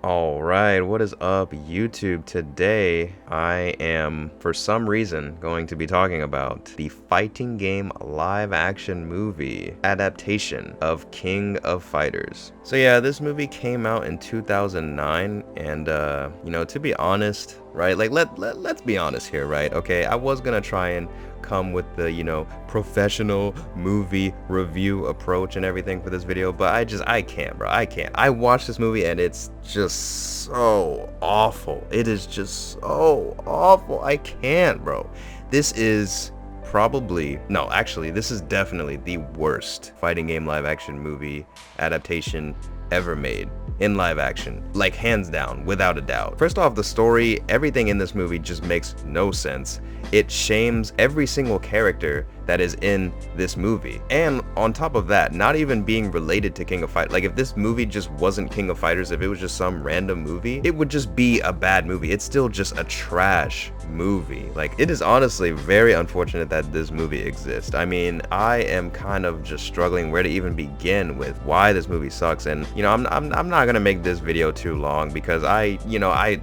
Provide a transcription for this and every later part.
Alright, what is up YouTube? Today I am, for some reason, going to be talking about the fighting game live action movie adaptation of King of Fighters. So yeah, this movie came out in 2009 and to be honest, right, like let's be honest here, right? Okay, I was gonna try and come with the professional movie review approach and everything for this video, but I can't, bro. I watched this movie and it's just so awful. It is just so awful. I can't, bro. This is this is definitely the worst fighting game live action movie adaptation ever made in live action, like hands down, without a doubt. First off, the story, everything in this movie just makes no sense. It shames every single character that is in this movie, and on top of that, not even being related to King of Fighters. Like, if this movie just wasn't King of Fighters, if it was just some random movie, it would just be a bad movie. It's still just a trash movie. Like, it is honestly very unfortunate that this movie exists. I mean, I am kind of just struggling where to even begin with why this movie sucks. And I'm not gonna make this video too long because I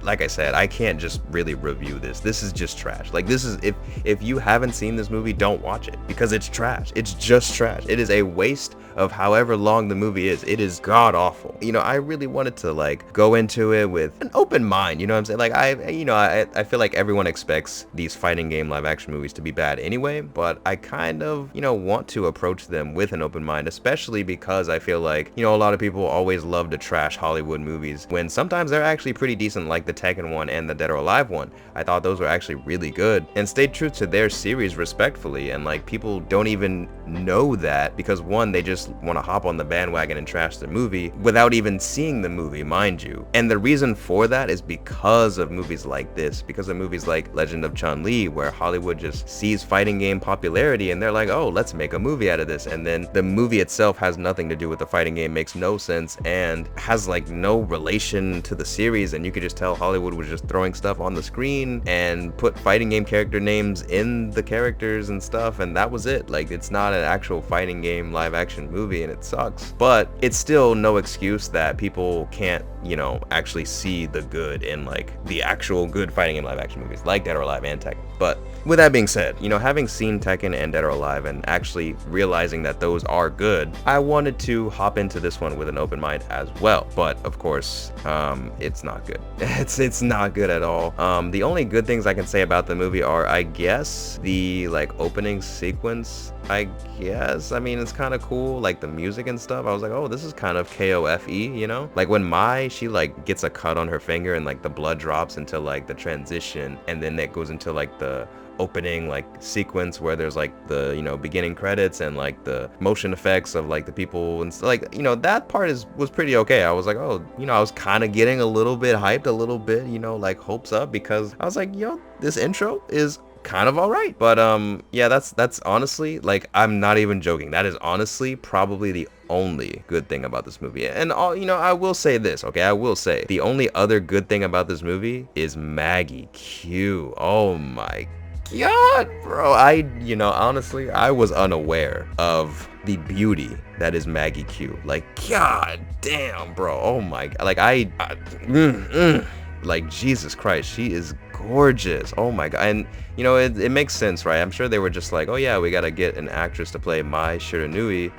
like I said, I can't just really review this. This is just trash. Like, this is, if you haven't seen this movie, don't watch it because it's trash. It's just trash. It is a waste of however long the movie is. It is god awful. I really wanted to like go into it with an open mind, you know what I'm saying? Like, I feel like everyone expects these fighting game live action movies to be bad anyway, but I kind of want to approach them with an open mind, especially because I feel like a lot of people always love to trash Hollywood movies when sometimes they're actually pretty decent, like the Tekken one and the Dead or Alive one. I thought those were actually really good and stayed true to their series respectfully, and like people don't even know that because one, they just want to hop on the bandwagon and trash the movie without even seeing the movie, mind you. And the reason for that is because of movies like this, because of movies like Legend of Chun-Li, where Hollywood just sees fighting game popularity and they're like, oh, let's make a movie out of this, and then the movie itself has nothing to do with the fighting game, makes no sense, and has like no relation to the series, and you could just tell Hollywood was just throwing stuff on the screen and put fighting game character names in the characters and stuff, and that was it. Like, it's not an actual fighting game live action movie and it sucks, but it's still no excuse that people can't actually see the good in like the actual good fighting game live action movies like Dead or Alive and Tekken. But with that being said, having seen Tekken and Dead or Alive and actually realizing that those are good, I wanted to hop into this one with an open mind as well. But of course, it's not good. It's not good at all. The only good things I can say about the movie are, I guess, the like opening sequence. I mean, it's kind of cool, like the music and stuff. I was like, oh, this is kind of KOFE, like when she like gets a cut on her finger and like the blood drops into like the transition, and then it goes into like the opening like sequence where there's like the beginning credits and like the motion effects of like the people and like that part was pretty okay. I was like, oh, I was kind of getting a little bit hyped, a little bit like hopes up, because I was like, this intro is kind of all right. But yeah, that's honestly, like, I'm not even joking, that is honestly probably the only good thing about this movie. And I will say this, okay, I will say the only other good thing about this movie is Maggie Q. Oh my god, bro. Honestly, I was unaware of the beauty that is Maggie Q. Like, god damn, bro. Oh my god. Like, like, Jesus Christ, she is gorgeous. Oh my god. And it makes sense, right? I'm sure they were just like, oh yeah, we gotta get an actress to play Mai Shiranui,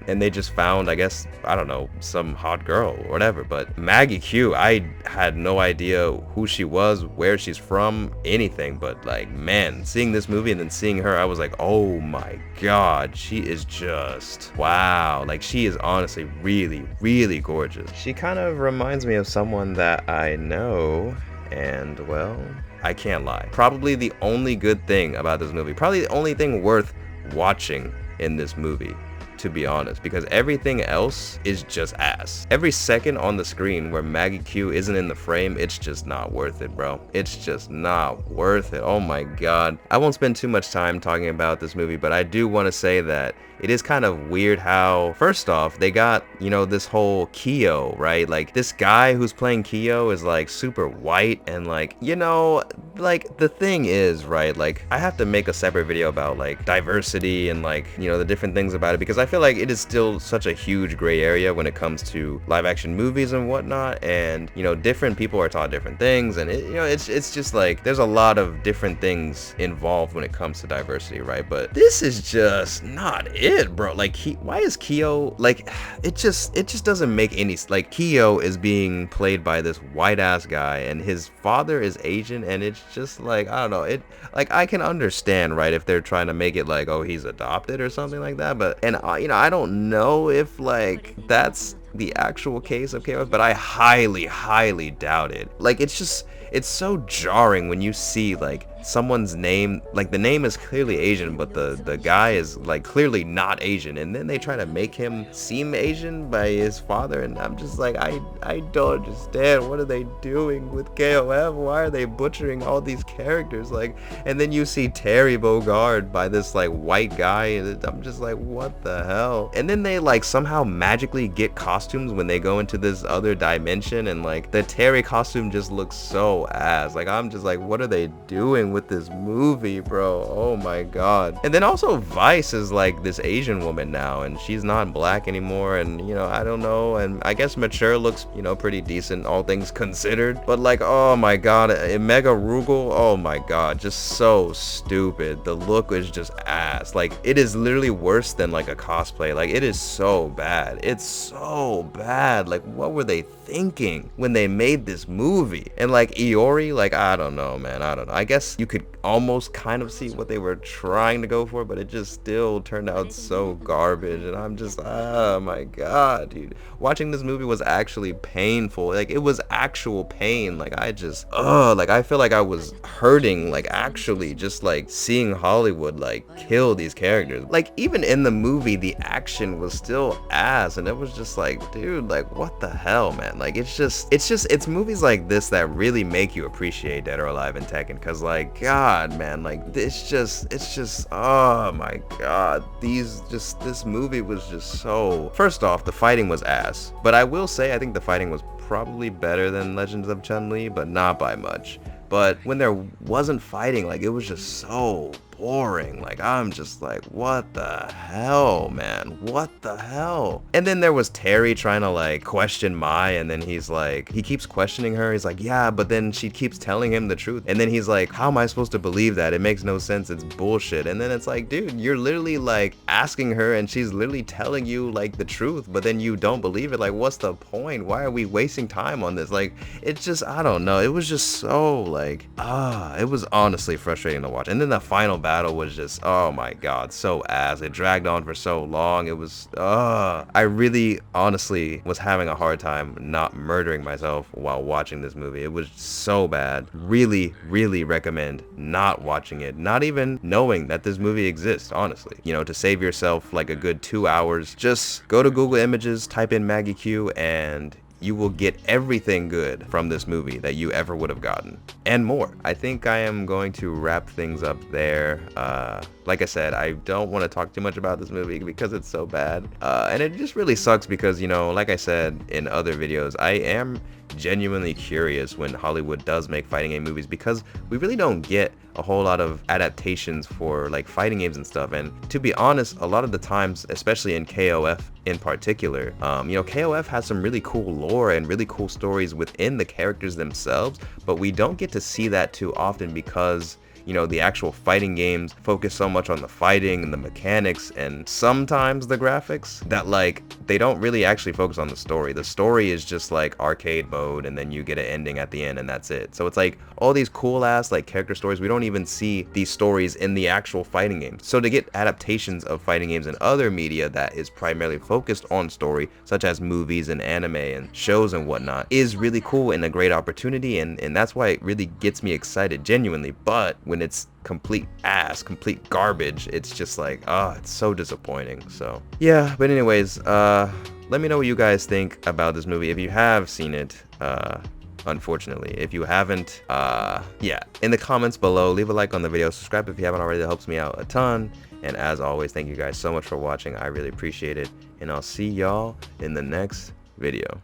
and they just found, I guess, I don't know, some hot girl or whatever. But Maggie Q, I had no idea who she was, where she's from, anything. But like, man, seeing this movie and then seeing her, I was like, oh my god, she is just wow. Like, she is honestly really, really gorgeous. She kind of reminds me of someone that I know, and well, I can't lie. Probably the only good thing about this movie, probably the only thing worth watching in this movie, to be honest, because everything else is just ass. Every second on the screen where Maggie Q isn't in the frame, it's just not worth it, bro. It's just not worth it. Oh my god. I won't spend too much time talking about this movie, but I do want to say that it is kind of weird how, first off, they got, this whole Kyo, right? Like, this guy who's playing Kyo is like super white, and like, like, the thing is, right, like, I have to make a separate video about like diversity and like, the different things about it, because I feel like it is still such a huge gray area when it comes to live action movies and whatnot, and you know, different people are taught different things, and you know, it's just like there's a lot of different things involved when it comes to diversity, right? But this is just not it, bro. Like, why is Kyo, like, it just doesn't make any, like, Kyo is being played by this white ass guy and his father is Asian, and it's just like, I don't know, it, like, I can understand, right, if they're trying to make it like, oh, he's adopted or something like that, but, and you know, I don't know if like that's the actual case of KOF, but I highly doubt it. Like, it's just, it's so jarring when you see like someone's name, like the name is clearly Asian, but the guy is like clearly not Asian, and then they try to make him seem Asian by his father, and I'm just like, I don't understand. What are they doing with KOF? Why are they butchering all these characters? Like, and then you see Terry Bogard by this like white guy, and I'm just like, what the hell? And then they like somehow magically get costumes when they go into this other dimension, and like the Terry costume just looks so ass. Like, I'm just like, what are they doing with this movie, bro? Oh my god. And then also Vice is like this Asian woman now, and she's not black anymore, and you know, I don't know, and I guess Mature looks, you know, pretty decent, all things considered, but like, oh my god, Mega Rugal, oh my god, just so stupid. The look is just ass. Like, it is literally worse than like a cosplay. Like, it is so bad. It's so bad. Like, what were they thinking when they made this movie? And like Iori, like, I don't know, man, I don't know. I guess you could almost kind of see what they were trying to go for, but it just still turned out so garbage, and I'm just, oh my god, dude. Watching this movie was actually painful. Like, it was actual pain. Like, I just, like, I feel like I was hurting, like, actually just like seeing Hollywood like kill these characters. Like, even in the movie, the action was still ass, and it was just like, dude, like, what the hell, man? Like, it's movies like this that really make you appreciate Dead or Alive and Tekken, because like, god, man, like, it's just, oh my god, this movie was just so, first off, the fighting was ass, but I will say I think the fighting was probably better than Legends of Chun-Li, but not by much. But when there wasn't fighting, like, it was just so boring. Like, I'm just like, what the hell, man? What the hell? And then there was Terry trying to like question Mai, and then he's like, he keeps questioning her. He's like, yeah, but then she keeps telling him the truth. And then he's like, how am I supposed to believe that? It makes no sense. It's bullshit. And then it's like, dude, you're literally like asking her, and she's literally telling you like the truth, but then you don't believe it. Like, what's the point? Why are we wasting time on this? Like, it's just, I don't know. It was just so like, it was honestly frustrating to watch. And then the final battle was just, oh my god, so ass. It dragged on for so long. It was, I really honestly was having a hard time not murdering myself while watching this movie. It was so bad. Really recommend not watching it, not even knowing that this movie exists, honestly. You know, to save yourself like a good 2 hours, just go to Google Images, type in Maggie Q, and you will get everything good from this movie that you ever would have gotten, and more. I think I am going to wrap things up there. Like I said, I don't want to talk too much about this movie because it's so bad, and it just really sucks because, you know, like I said in other videos, I am genuinely curious when Hollywood does make fighting game movies, because we really don't get a whole lot of adaptations for like fighting games and stuff. And to be honest, a lot of the times, especially in KOF in particular, you know, KOF has some really cool lore and really cool stories within the characters themselves, but we don't get to see that too often because, you know, the actual fighting games focus so much on the fighting and the mechanics and sometimes the graphics that like they don't really actually focus on the story. The story is just like arcade mode, and then you get an ending at the end, and that's it. So it's like all these cool ass like character stories, we don't even see these stories in the actual fighting games. So to get adaptations of fighting games in other media that is primarily focused on story, such as movies and anime and shows and whatnot, is really cool and a great opportunity, and that's why it really gets me excited genuinely. But when it's complete ass, complete garbage, it's just like, it's so disappointing. So yeah, but anyways, let me know what you guys think about this movie if you have seen it. Unfortunately, if you haven't, yeah, in the comments below, leave a like on the video, subscribe if you haven't already. That helps me out a ton. And as always, thank you guys so much for watching. I really appreciate it, and I'll see y'all in the next video.